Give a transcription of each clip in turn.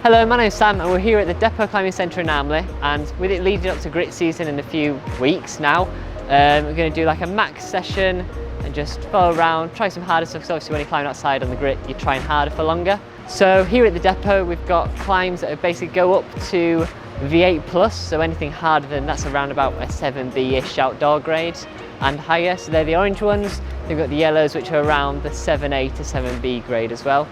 Hello, my name's Sam and we're here at the Depot Climbing Centre in Armley, and with it leading up to grit season in a few weeks now, we're going to do like a max session and just follow around, try some harder stuff, because obviously when you're climbing outside on the grit you're trying harder for longer. So here at the depot we've got climbs that basically go up to V8 plus, so anything harder than that's around about a 7B-ish outdoor grade and higher. So they're the orange ones. They've got the yellows which are around the 7A to 7B grade as well.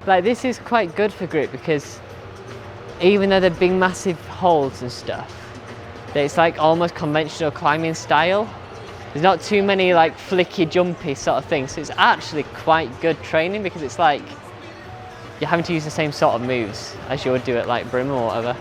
Like, this is quite good for grit because even though they're big massive holds and stuff, it's like almost conventional climbing style. There's not too many like flicky jumpy sort of things, so it's actually quite good training because it's like you're having to use the same sort of moves as you would do at like Brim or whatever.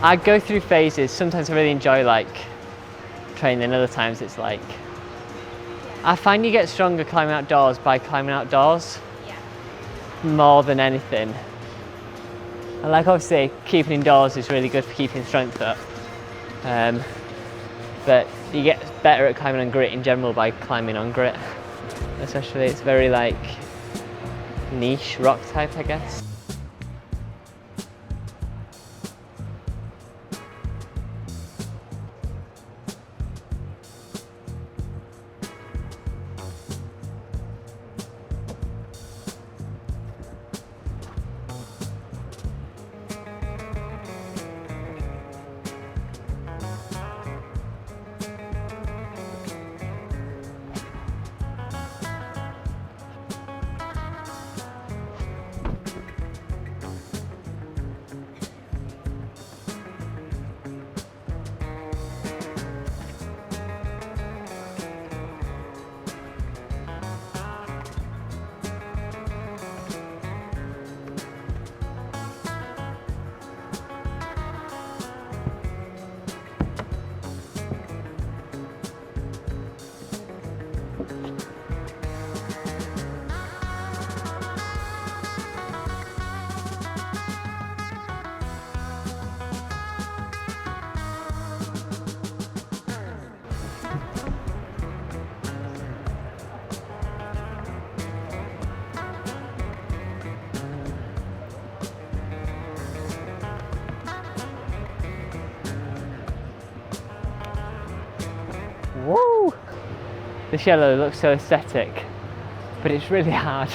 I go through phases. Sometimes I really enjoy like training, other times it's like I find you get stronger climbing outdoors by climbing outdoors more than anything. And like obviously keeping indoors is really good for keeping strength up, but you get better at climbing on grit in general by climbing on grit. Especially it's very like niche rock type, I guess. Woo! This yellow looks so aesthetic, but it's really hard.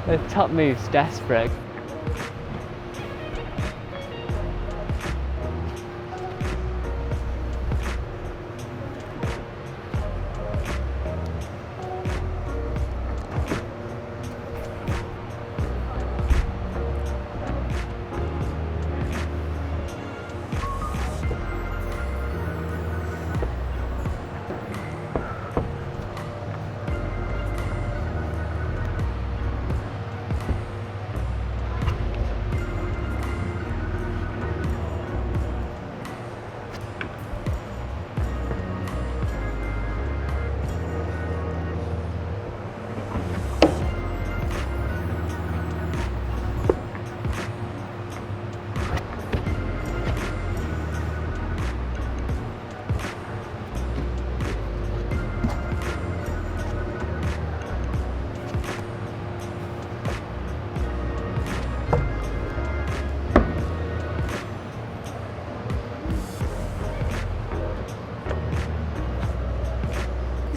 The top move's desperate.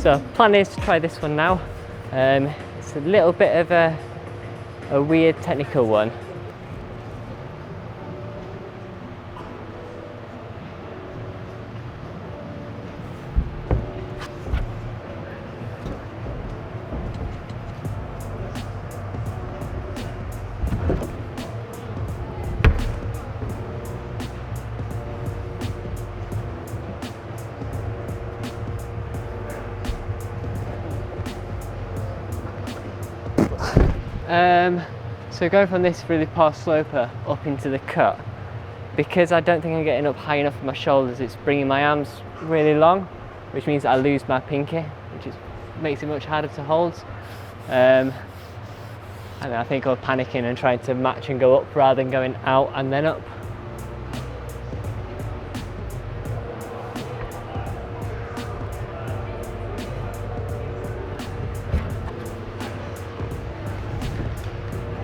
So plan is to try this one now. It's a little bit of a weird technical one. So going from this really poor sloper up into the cut, because I don't think I'm getting up high enough for my shoulders, it's bringing my arms really long, which means I lose my pinky, which makes it much harder to hold. And I think I'm panicking and trying to match and go up rather than going out and then up.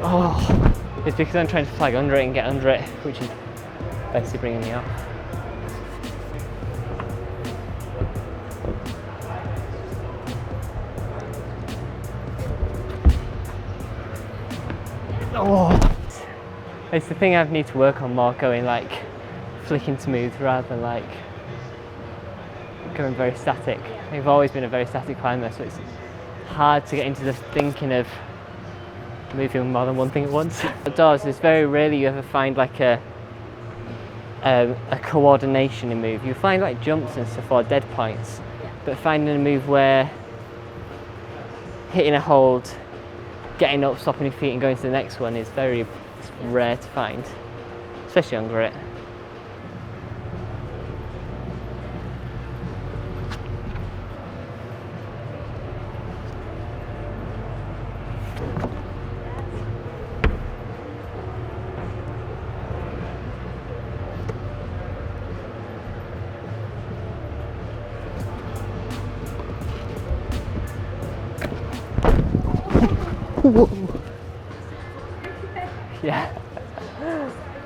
Oh, it's because I'm trying to flag under it and get under it, which is basically bringing me off. Oh, it's the thing I need to work on more, going like flicking smooth rather than like going very static. I've always been a very static climber, so it's hard to get into the thinking of moving more than one thing at once. Outdoors, it's very rarely you ever find like a coordination in move. You find like jumps and stuff or dead points, but finding a move where hitting a hold, getting up, stopping your feet and going to the next one is very rare to find, especially on grit. Whoa. Yeah.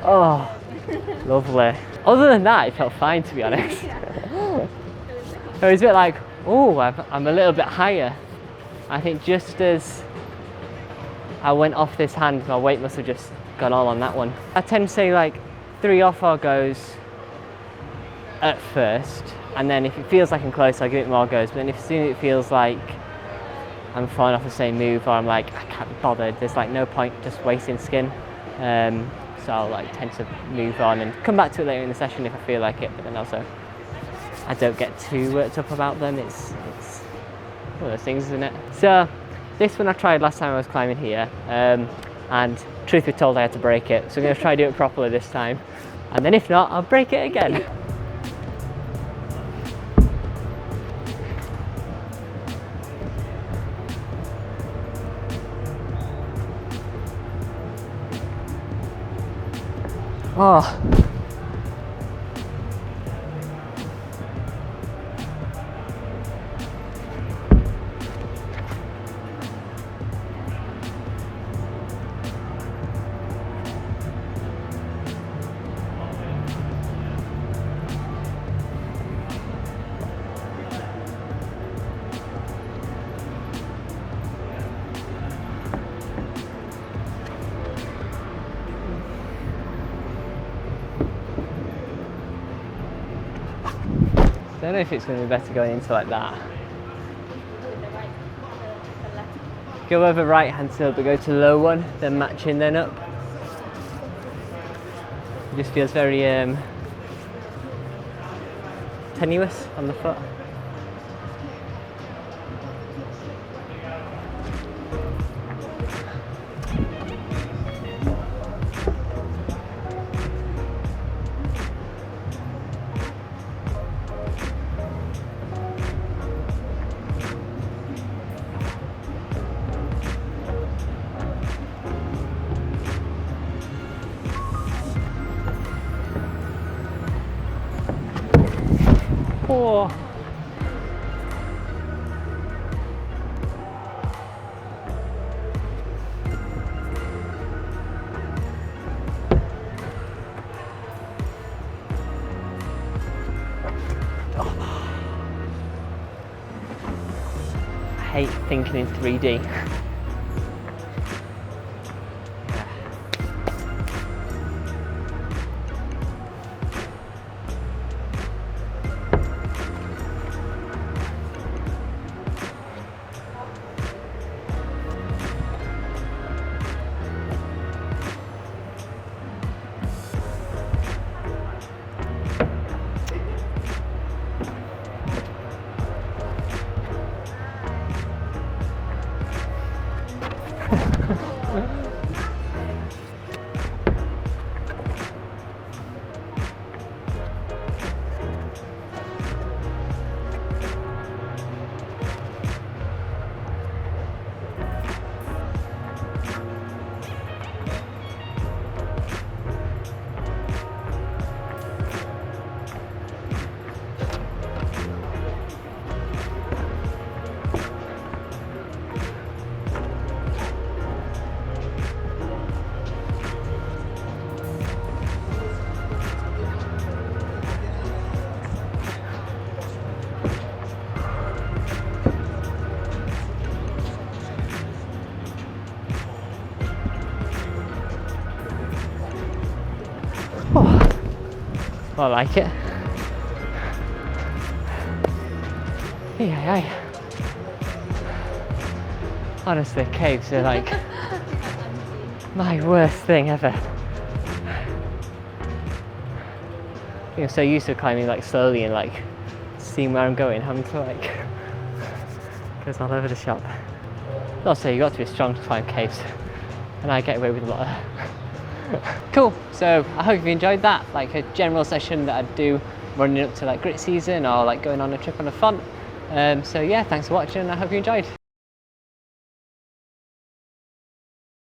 Oh, lovely. Other than that, it felt fine, to be honest. It was a bit like, oh, I'm a little bit higher. I think just as I went off this hand, my weight must have just gone all on that one. I tend to say like 3 or 4 goes at first, and then if it feels like I'm close, I'll give it more goes. But then if soon it feels like I'm falling off the same move, or I'm like, I can't be bothered, there's like no point just wasting skin. So I'll like tend to move on and come back to it later in the session if I feel like it, but then also I don't get too worked up about them. It's one of those things, isn't it? So this one I tried last time I was climbing here, and truth be told I had to break it, so I'm going to try to do it properly this time, and then if not, I'll break it again. Oh. I don't know if it's going to be better going into like that. Go over right hand still, but go to low one, then matching, then up. It just feels very tenuous on the foot. Oh, hate thinking in 3D. I like it. Yeah. Honestly, caves are like my worst thing ever. I'm so used to climbing like slowly and like seeing where I'm going, having to like goes all over the shop. Also, you got to be strong to climb caves, and I get away with a lot of Cool, so I hope you enjoyed that, like a general session that I'd do running up to like grit season or like going on a trip on a font. So yeah, thanks for watching and I hope you enjoyed.